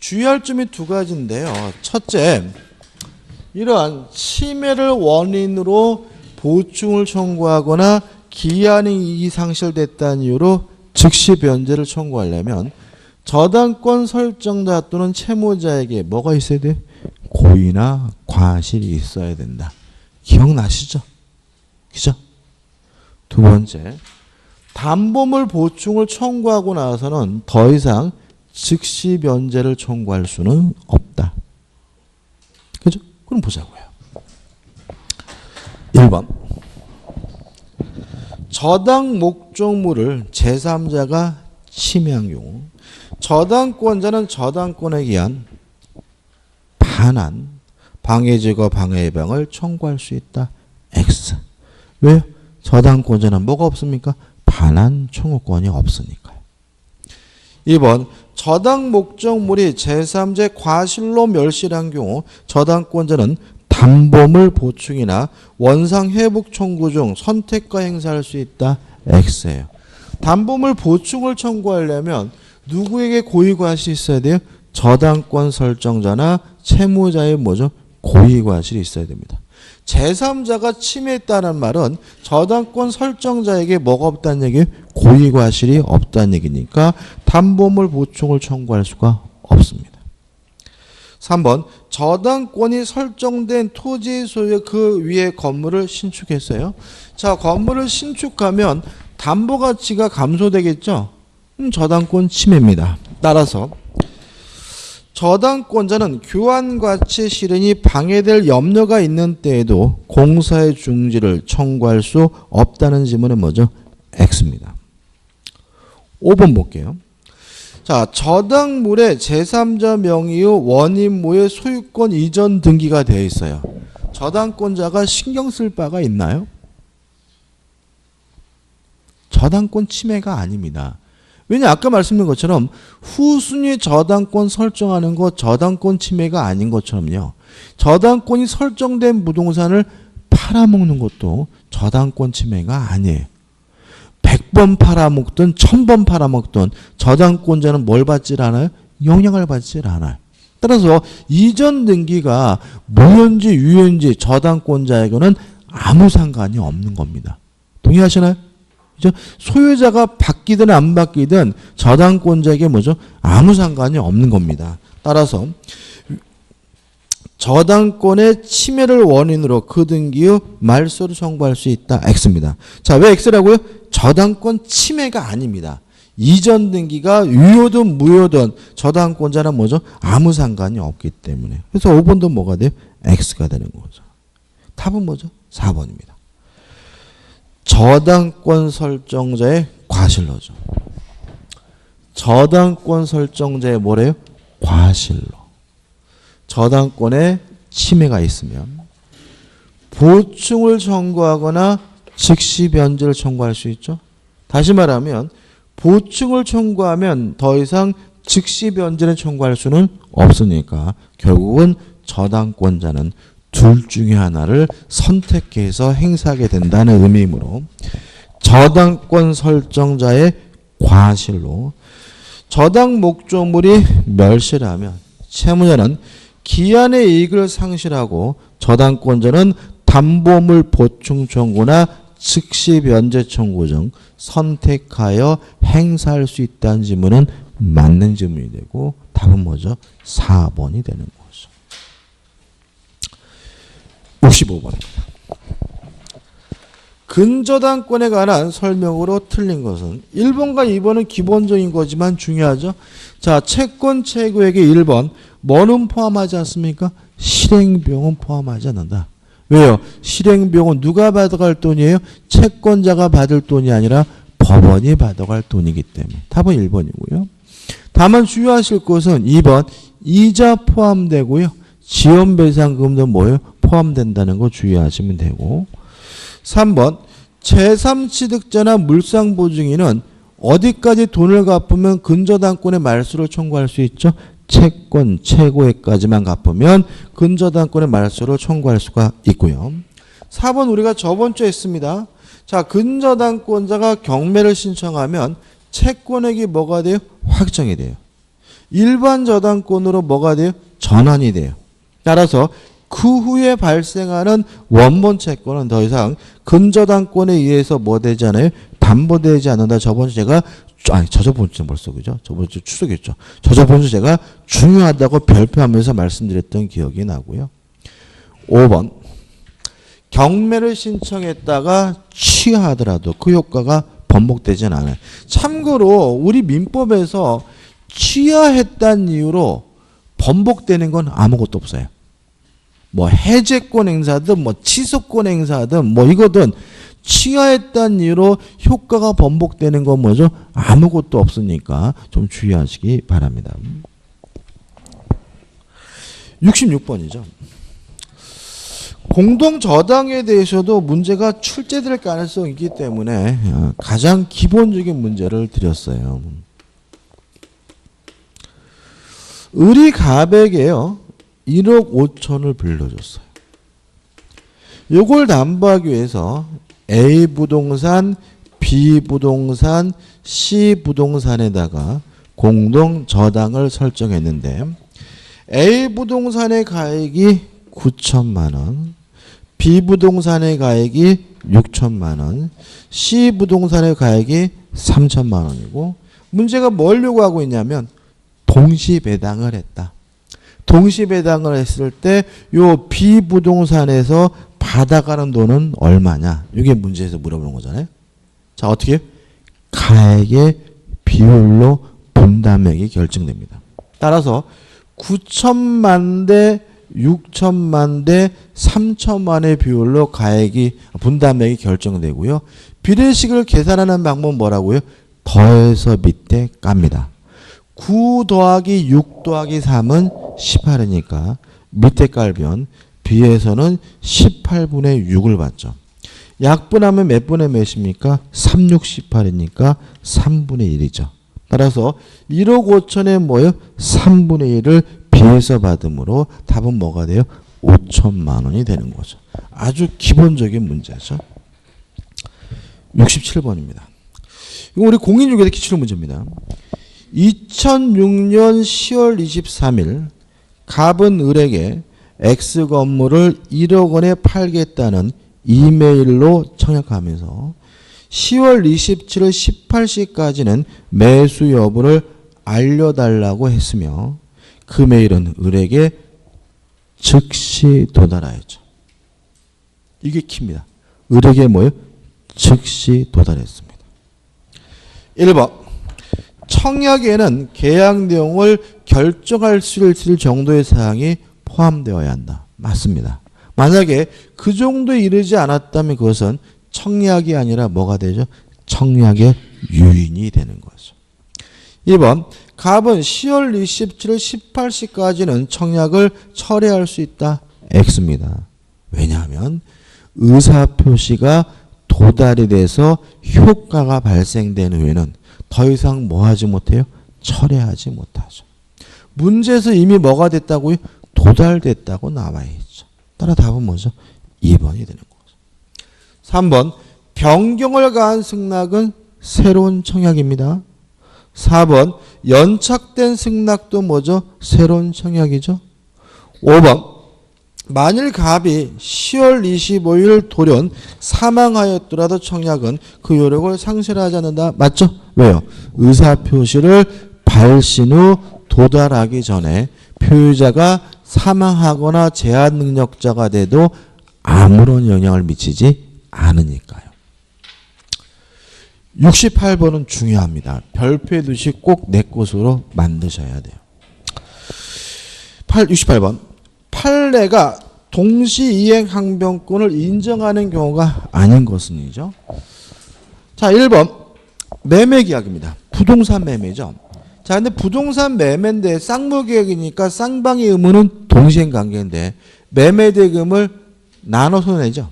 주의할 점이 두 가지인데요. 첫째, 이러한 침해를 원인으로 보충을 청구하거나 기한의 이익이 상실됐다는 이유로 즉시 면제를 청구하려면 저당권 설정자 또는 채무자에게 뭐가 있어야 돼? 고의나 과실이 있어야 된다. 기억나시죠? 그죠? 두 번째, 담보물 보충을 청구하고 나서는 더 이상 즉시 면제를 청구할 수는 없다. 그죠? 그럼 보자고요. 1번. 저당 목적물을 제3자가 침해한 경우 저당권자는 저당권에 의한 반환, 방해제거, 방해예방을 청구할 수 있다. X. 왜요? 저당권자는 뭐가 없습니까? 반환 청구권이 없으니까요. 2번. 저당 목적물이 제3자의 과실로 멸실한 경우 저당권자는 담보물 보충이나 원상 회복 청구 중 선택과 행사할 수 있다. X예요. 담보물 보충을 청구하려면 누구에게 고의 과실이 있어야 돼요? 저당권 설정자나 채무자의 뭐죠? 고의 과실이 있어야 됩니다. 제3자가 침해했다는 말은 저당권 설정자에게 뭐가 없다는 얘기예요? 고의 과실이 없다는 얘기니까 담보물 보충을 청구할 수가 없습니다. 3번. 저당권이 설정된 토지 소유 그 위에 건물을 신축했어요. 자, 건물을 신축하면 담보 가치가 감소되겠죠? 저당권 침해입니다. 따라서 저당권자는 교환 가치 실현이 방해될 염려가 있는 때에도 공사의 중지를 청구할 수 없다는 지문은 뭐죠? X입니다. 5번 볼게요. 자, 저당물의 제3자 명의의 원인모의 소유권 이전 등기가 되어 있어요. 저당권자가 신경 쓸 바가 있나요? 저당권 침해가 아닙니다. 왜냐 아까 말씀드린 것처럼 후순위 저당권 설정하는 거 저당권 침해가 아닌 것처럼요. 저당권이 설정된 부동산을 팔아먹는 것도 저당권 침해가 아니에요. 100번 팔아먹든 1000번 팔아먹든 저당권자는 뭘 받질 않아요? 영향을 받질 않아요. 따라서 이전 등기가 무효인지 유효인지 저당권자에게는 아무 상관이 없는 겁니다. 동의하시나요? 그죠? 소유자가 바뀌든 안 바뀌든 저당권자에게 뭐죠? 아무 상관이 없는 겁니다. 따라서 저당권의 침해를 원인으로 그 등기의 말소를 청구할 수 있다. X입니다. 자, 왜 X라고요? 저당권 침해가 아닙니다. 이전 등기가 유효든 무효든 저당권자는 뭐죠? 아무 상관이 없기 때문에. 그래서 5번도 뭐가 돼요? X가 되는 거죠. 답은 뭐죠? 4번입니다. 저당권 설정자의 과실로죠. 저당권 설정자의 뭐래요? 과실로. 저당권에 침해가 있으면 보충을 청구하거나 즉시 면제를 청구할 수 있죠. 다시 말하면 보충을 청구하면 더 이상 즉시 면제를 청구할 수는 없으니까 결국은 저당권자는 둘 중에 하나를 선택해서 행사하게 된다는 의미이므로 저당권 설정자의 과실로 저당 목적물이 멸실하면 채무자는 기한의 이익을 상실하고 저당권자는 담보물 보충 청구나 즉시 면제 청구 중 선택하여 행사할 수 있다는 지문은 맞는 지문이 되고 답은 뭐죠? 4번이 되는 거죠. 65번입니다. 근저당권에 관한 설명으로 틀린 것은 1번과 2번은 기본적인 거지만 중요하죠. 자, 채권 채무액의 1번 뭐는 포함하지 않습니까? 실행비용은 포함하지 않는다. 왜요? 실행비용은 누가 받아갈 돈이에요? 채권자가 받을 돈이 아니라 법원이 받아갈 돈이기 때문에 답은 1번이고요. 다만 주의하실 것은 2번 이자 포함되고요. 지연배상금도 뭐예요? 포함된다는 거 주의하시면 되고 3번 제3취득자나 물상보증인은 어디까지 돈을 갚으면 근저당권의 말소를 청구할 수 있죠? 채권 최고액까지만 갚으면 근저당권의 말소를 청구할 수가 있고요. 4번 우리가 저번 주에 했습니다. 자, 근저당권자가 경매를 신청하면 채권액이 뭐가 돼요? 확정이 돼요. 일반 저당권으로 뭐가 돼요? 전환이 돼요. 따라서 그 후에 발생하는 원본 채권은 더 이상 근저당권에 의해서 뭐 되지 않아요? 담보되지 않는다. 저번 주 제가 저번 주 벌써 그죠? 저번 주 추석이었죠. 저번 주 제가 중요하다고 별표하면서 말씀드렸던 기억이 나고요. 5번 경매를 신청했다가 취하하더라도 그 효과가 번복되진 않아요. 참고로 우리 민법에서 취하했다는 이유로 번복되는 건 아무것도 없어요. 뭐 해제권 행사든 뭐 취소권 행사든 뭐 이거든 취하했다는 이유로 효과가 번복되는 건 뭐죠? 아무것도 없으니까 좀 주의하시기 바랍니다. 66번이죠. 공동저당에 대해서도 문제가 출제될 가능성이 있기 때문에 가장 기본적인 문제를 드렸어요. 을이 갑에게요 1억 5천을 빌려줬어요. 이걸 담보하기 위해서 A 부동산, B 부동산, C 부동산에다가 공동저당을 설정했는데 A 부동산의 가액이 9천만 원, B 부동산의 가액이 6천만 원, C 부동산의 가액이 3천만 원이고 문제가 뭘 요구하고 있냐면 동시배당을 했다. 동시배당을 했을 때 요 B 부동산에서 받아가는 돈은 얼마냐? 이게 문제에서 물어보는 거잖아요. 자, 어떻게 해요? 가액의 비율로 분담액이 결정됩니다. 따라서 9천만 대 6천만 대 3천만의 비율로 가액이 분담액이 결정되고요. 비례식을 계산하는 방법은 뭐라고요? 더해서 밑에 깝니다. 9 더하기 6 더하기 3은 18이니까 밑에 깔면 B에서는 18분의 6을 받죠. 약분하면 몇 분의 몇입니까? 3, 6, 18이니까 3분의 1이죠. 따라서 1억 5천에 뭐예요? 3분의 1을 B에서 받음으로 답은 뭐가 돼요? 5천만 원이 되는 거죠. 아주 기본적인 문제죠. 67번입니다. 이거 우리 공인중개사 기출 문제입니다. 2006년 10월 23일 갑은 을에게 X 건물을 1억 원에 팔겠다는 이메일로 청약하면서 10월 27일 18시까지는 매수 여부를 알려달라고 했으며 그 메일은 을에게 즉시 도달하였죠. 이게 키입니다. 을에게 뭐예요? 즉시 도달했습니다. 1번 청약에는 계약 내용을 결정할 수 있을 정도의 사항이 포함되어야 한다. 맞습니다. 만약에 그 정도에 이르지 않았다면 그것은 청약이 아니라 뭐가 되죠? 청약의 유인이 되는 거죠. 2번 갑은 10월 27일 18시까지는 청약을 철회할 수 있다. X입니다. 왜냐하면 의사표시가 도달이 돼서 효과가 발생된 후에는 더 이상 뭐 하지 못해요? 철회하지 못하죠. 문제에서 이미 뭐가 됐다고요? 도달됐다고 나와 있죠. 따라 답은 뭐죠? 2번이 되는 거죠. 3번 변경을 가한 승낙은 새로운 청약입니다. 4번 연착된 승낙도 뭐죠? 새로운 청약이죠. 5번 만일 갑이 10월 25일 돌연 사망하였더라도 청약은 그 효력을 상실하지 않는다. 맞죠? 왜요? 의사표시를 발신 후 도달하기 전에 표의자가 사망하거나 제한 능력자가 돼도 아무런 영향을 미치지 않으니까요. 68번은 중요합니다. 별표에 두시 꼭 내 것으로 만드셔야 돼요. 68번 판례가 동시이행 항변권을 인정하는 경우가 아닌 것은이죠. 자, 1번 매매계약입니다. 부동산 매매죠. 자, 근데 부동산 매매인데 쌍무계약이니까 쌍방의 의무는 동시행 관계인데 매매 대금을 나눠서 내죠.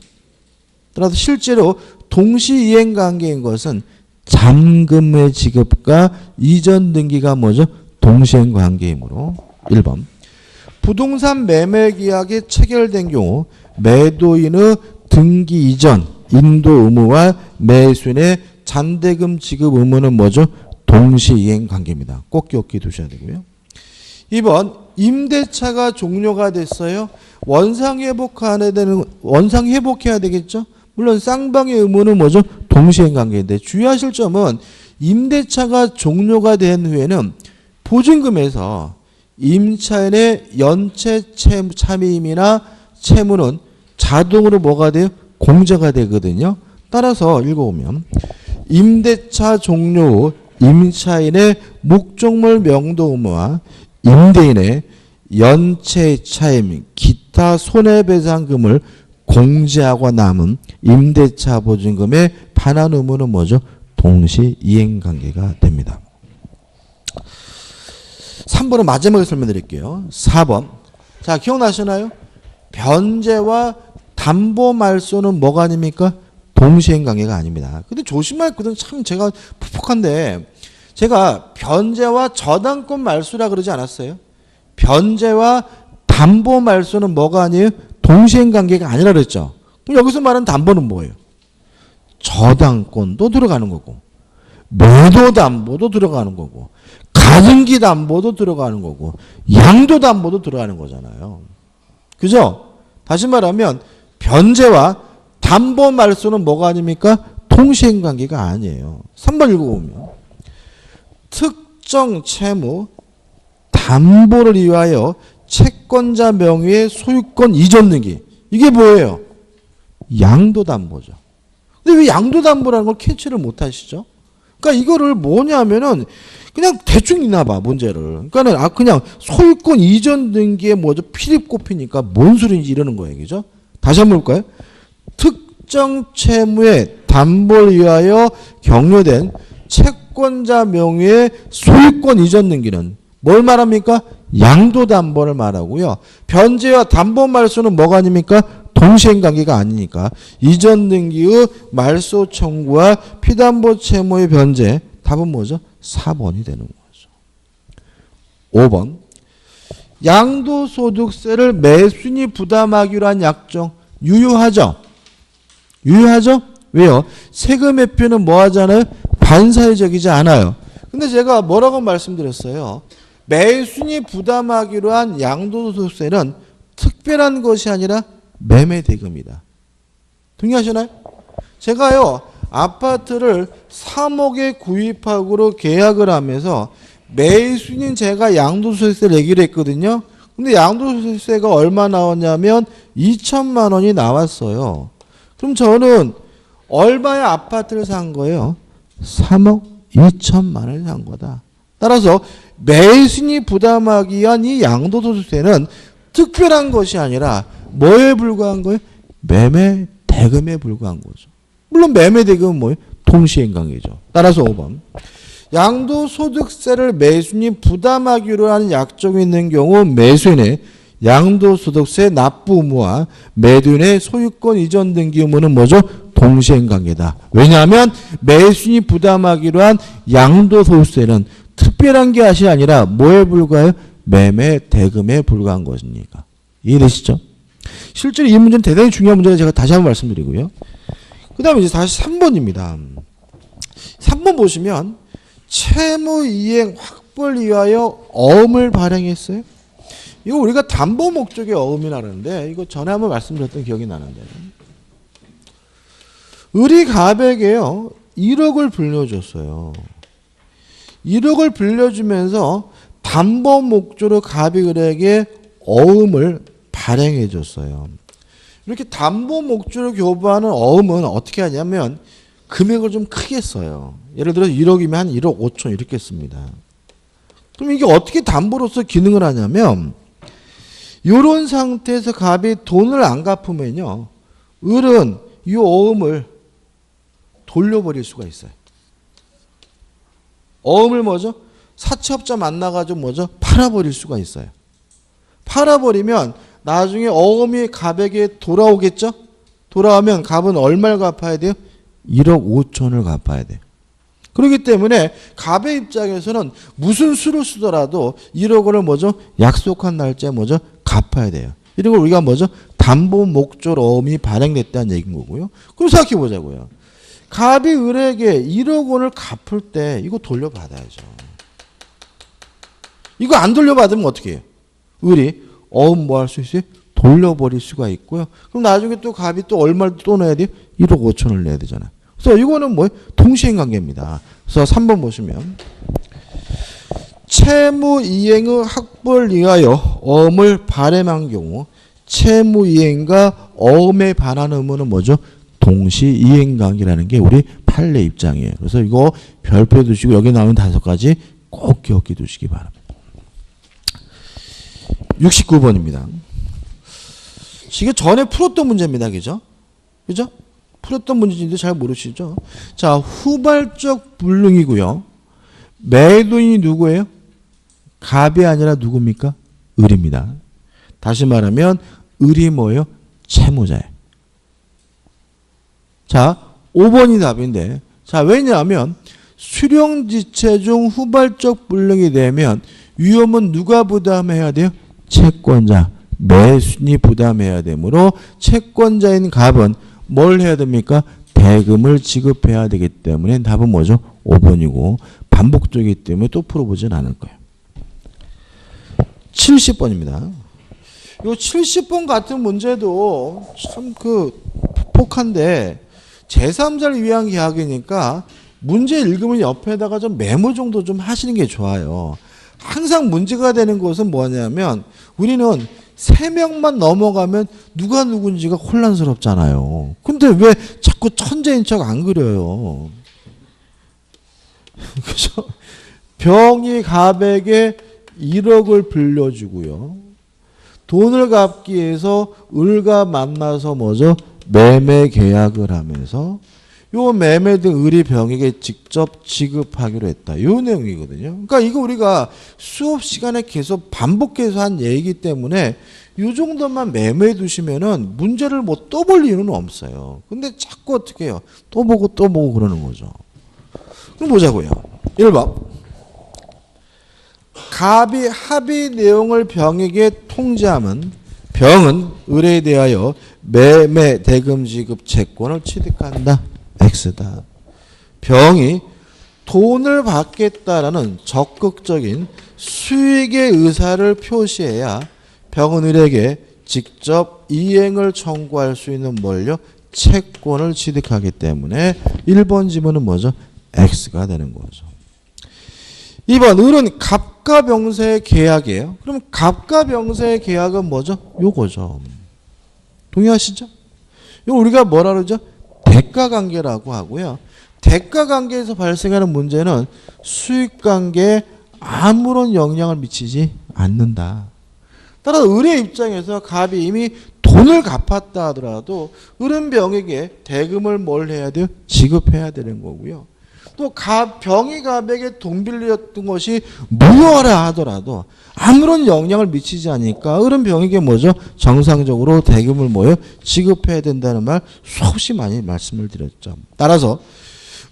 따라서 실제로 동시이행관계인 것은 잔금의 지급과 이전 등기가 뭐죠? 동시행관계이므로 1번. 부동산 매매 계약이 체결된 경우 매도인의 등기 이전 인도 의무와 매수인의 잔대금 지급 의무는 뭐죠? 동시이행관계입니다. 꼭 기억해 두셔야 되고요. 2번 임대차가 종료가 됐어요. 원상 회복해야 되겠죠? 물론 쌍방의 의무는 뭐죠? 동시행관계인데 주의하실 점은 임대차가 종료가 된 후에는 보증금에서 임차인의 연체 차임이나 채무는 자동으로 뭐가 돼요? 공제가 되거든요. 따라서 읽어보면 임대차 종료 후 임차인의 목적물 명도 의무와 임대인의 연체 차임, 기타 손해배상금을 공제하고 남은 임대차 보증금의 반환 의무는 뭐죠? 동시이행관계가 됩니다. 3번은 마지막에 설명드릴게요. 4번. 자, 기억나시나요? 변제와 담보 말소는 뭐가 아닙니까? 동시행관계가 아닙니다. 근데 조심할 것은 참 제가 푹푹한데 제가 변제와 저당권 말소라 그러지 않았어요? 변제와 담보 말소는 뭐가 아니에요? 동시행관계가 아니라 그랬죠. 그럼 여기서 말하는 담보는 뭐예요? 저당권도 들어가는 거고 매도담보도 들어가는 거고 가등기 담보도 들어가는 거고 양도 담보도 들어가는 거잖아요. 그죠? 다시 말하면 변제와 담보 말소는 뭐가 아닙니까? 동시행관계가 아니에요. 3번 읽어보면 특정 채무 담보를 위하여 채권자 명의의 소유권 이전 등기. 이게 뭐예요? 양도담보죠. 근데 왜 양도담보라는 걸 캐치를 못 하시죠? 그러니까 이거를 뭐냐면은 그냥 대충 있나 봐, 문제를. 그러니까 그냥 소유권 이전 등기에 뭐죠? 필입 꼽히니까 뭔 소리인지 이러는 거예요. 그죠? 다시 한번 볼까요? 특정 채무의 담보를 위하여 격려된 채권자 명의의 소유권 이전 등기는 뭘 말합니까? 양도담보를 말하고요. 변제와 담보 말소는 뭐가 아닙니까? 동시행관계가 아니니까 이전 등기의 말소 청구와 피담보 채무의 변제 답은 뭐죠? 4번이 되는 거죠. 5번 양도소득세를 매수인이 부담하기로 한 약정 유효하죠? 유효하죠? 왜요? 세금 회피는 뭐 하잖아요? 반사회적이지 않아요. 근데 제가 뭐라고 말씀드렸어요? 매수인이 부담하기로 한 양도소득세는 특별한 것이 아니라 매매대금이다. 동의하시나요? 제가요 아파트를 3억에 구입하고로 계약을 하면서 매수인인 제가 양도소득세를 내기로 했거든요. 근데 양도소득세가 얼마 나왔냐면 2천만 원이 나왔어요. 그럼 저는 얼마의 아파트를 산 거예요? 3억 2천만 원을 산 거다. 따라서 매수인이 부담하기 위한 이 양도소득세는 특별한 것이 아니라 뭐에 불과한 거예요? 매매 대금에 불과한 거죠. 물론 매매 대금은 뭐예요? 동시행관계죠. 따라서 5번 양도소득세를 매수인이 부담하기로 하는 약정이 있는 경우 매수인의 양도소득세 납부 의무와 매도인의 소유권 이전 등기 의무는 뭐죠? 동시행관계다. 왜냐하면 매수인이 부담하기로 한 양도소득세는 특별한 게 아니라 뭐에 불과해요? 매매 대금에 불과한 것이니까. 이해되시죠? 실제로 이 문제는 대단히 중요한 문제가 제가 다시 한번 말씀드리고요. 그 다음에 이제 다시 3번입니다. 3번 보시면 채무이행 확보를 위하여 어음을 발행했어요. 이거 우리가 담보 목적의 어음이라는데 이거 전에 한번 말씀드렸던 기억이 나는데 을이 갑에게요 1억을 빌려줬어요. 1억을 빌려주면서 담보 목적으로 갑이 을에게 어음을 발행해 줬어요. 이렇게 담보 목적으로 교부하는 어음은 어떻게 하냐면 금액을 좀 크게 써요. 예를 들어서 1억이면 한 1억 5천 이렇게 씁니다. 그럼 이게 어떻게 담보로서 기능을 하냐면 이런 상태에서 갑이 돈을 안 갚으면요. 을은 이 어음을 돌려버릴 수가 있어요. 어음을 뭐죠? 사채업자 만나가지고 뭐죠? 팔아버릴 수가 있어요. 팔아버리면 나중에 어음이 갑에게 돌아오겠죠? 돌아오면 갑은 얼마를 갚아야 돼요? 1억 5천을 갚아야 돼요. 그렇기 때문에 갑의 입장에서는 무슨 수를 쓰더라도 1억 원을 뭐죠? 약속한 날짜에 뭐죠? 갚아야 돼요. 이런 걸 우리가 뭐죠? 담보 목적 어음이 발행됐다는 얘기인 거고요. 그럼 생각해 보자고요. 갑이 을에게 1억 원을 갚을 때 이거 돌려받아야죠. 이거 안 돌려받으면 어떻게 해요? 을이 어음 뭐 할 수 있어요? 돌려버릴 수가 있고요. 그럼 나중에 또 갑이 또 얼마를 또 내야 돼요? 1억 5천을 내야 되잖아요. 그래서 이거는 뭐예요? 동시행 관계입니다. 그래서 3번 보시면 채무 이행의 확보를 위하여 어음을 발행한 경우 채무 이행과 어음에 반한 의무는 뭐죠? 동시 이행 관계라는 게 우리 판례 입장이에요. 그래서 이거 별표 두시고 여기 나오는 5가지 꼭 기억해 두시기 바랍니다. 69번입니다. 이게 전에 풀었던 문제입니다. 그죠? 그죠? 풀었던 문제인데 잘 모르시죠? 자, 후발적 불능이고요. 매도인이 누구예요? 갑이 아니라 누굽니까? 을입니다. 다시 말하면 을이 뭐예요? 채무자예요. 자, 5번이 답인데, 자, 왜냐하면 수령지체 중 후발적 불능이 되면 위험은 누가 부담해야 돼요? 채권자, 매수인이 부담해야 되므로 채권자인 갑은 뭘 해야 됩니까? 대금을 지급해야 되기 때문에 답은 뭐죠? 5번이고 반복적이기 때문에 또 풀어보진 않을 거예요. 70번입니다. 이 70번 같은 문제도 참 폭한데 제3자를 위한 계약이니까 문제 읽으면 옆에다가 좀 메모 정도 좀 하시는 게 좋아요. 항상 문제가 되는 것은 뭐냐면 우리는 3명만 넘어가면 누가 누군지가 혼란스럽잖아요. 근데 왜 자꾸 천재인 척 안 그려요? 그죠? 병이 갑에게 1억을 빌려주고요. 돈을 갚기 위해서 을과 만나서 뭐죠? 매매 계약을 하면서 요 매매된 을이 병에게 직접 지급하기로 했다. 요 내용이거든요. 그러니까 이거 우리가 수업 시간에 계속 반복해서 한 얘기이기 때문에 요 정도만 매매해 두시면은 문제를 뭐 또 볼 이유는 없어요. 근데 자꾸 어떻게 해요? 또 보고 그러는 거죠. 그럼 보자고요. 1번. 갑이 합의 내용을 병에게 통지함은 병은 을에 대하여 매매 대금 지급 채권을 취득한다. X다. 병이 돈을 받겠다라는 적극적인 수익의 의사를 표시해야 병은 을에게 직접 이행을 청구할 수 있는 뭘요? 채권을 취득하기 때문에 1번 지문은 뭐죠? X가 되는 거죠. 2번 을은 갑과 병세의 계약이에요. 그럼 갑과 병세의 계약은 뭐죠? 요거죠. 동의하시죠? 이거 우리가 뭐라 그러죠? 대가관계라고 하고요. 대가관계에서 발생하는 문제는 수익관계에 아무런 영향을 미치지 않는다. 따라서 을의 입장에서 갑이 이미 돈을 갚았다 하더라도 을은 병에게 대금을 뭘 해야 돼요? 지급해야 되는 거고요. 또 병이 갑에게 돈 빌렸던 것이 무효라 하더라도 아무런 영향을 미치지 않으니까 을은 병에게 뭐죠? 정상적으로 대금을 뭐요? 지급해야 된다는 말 수없이 많이 말씀을 드렸죠. 따라서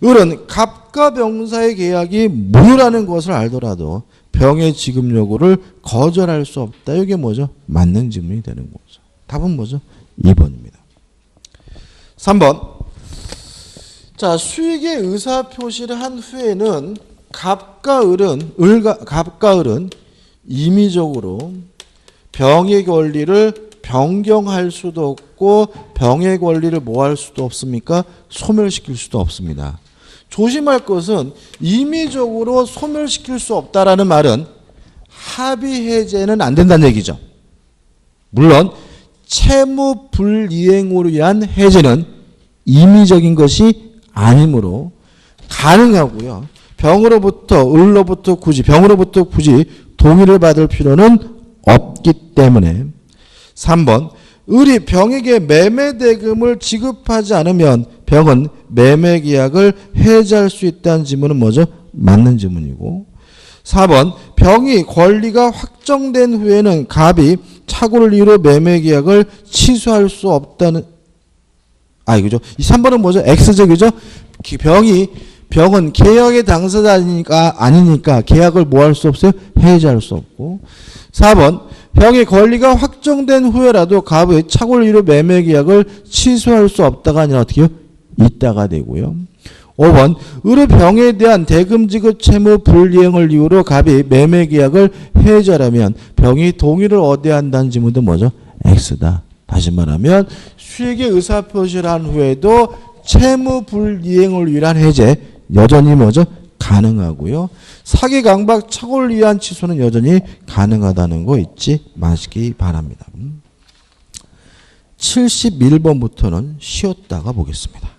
을은 갑과 병사의 계약이 무효라는 것을 알더라도 병의 지급 요구를 거절할 수 없다. 이게 뭐죠? 맞는 질문이 되는 거죠. 답은 뭐죠? 2번입니다. 3번. 자, 수익의 의사 표시를 한 후에는 갑과 을은 임의적으로 병의 권리를 변경할 수도 없고 병의 권리를 뭐 할 수도 없습니까? 소멸시킬 수도 없습니다. 조심할 것은 임의적으로 소멸시킬 수 없다라는 말은 합의 해제는 안 된다는 얘기죠. 물론 채무 불이행으로 위한 해제는 임의적인 것이 아니므로 가능하고요. 병으로부터 병으로부터 굳이 동의를 받을 필요는 없기 때문에 3번 을이 병에게 매매 대금을 지급하지 않으면 병은 매매 계약을 해지할 수 있다는 지문은 뭐죠? 맞는 지문이고 4번 병이 권리가 확정된 후에는 갑이 착오를 이유로 매매 계약을 취소할 수 없다는 그죠? 이 3번은 뭐죠? X죠, 그죠? 병은 계약의 당사자니까 아니니까 계약을 뭐 할 수 없어요? 해지할 수 없고. 4번 병의 권리가 확정된 후에라도 갑의 착오를 이유로 매매 계약을 취소할 수 없다가 아니라 어떻게 해요? 있다가 되고요. 5번 의료병에 대한 대금 지급 채무 불이행을 이유로 갑이 매매 계약을 해지하려면 병이 동의를 얻어야 한다는 지문도 뭐죠? X다. 다시 말하면 수익의 의사표시를 한 후에도 채무 불이행을 위한 해제 여전히 뭐죠? 가능하고요. 사기 강박 착오를 위한 취소는 여전히 가능하다는 거 잊지 마시기 바랍니다. 71번부터는 쉬었다가 보겠습니다.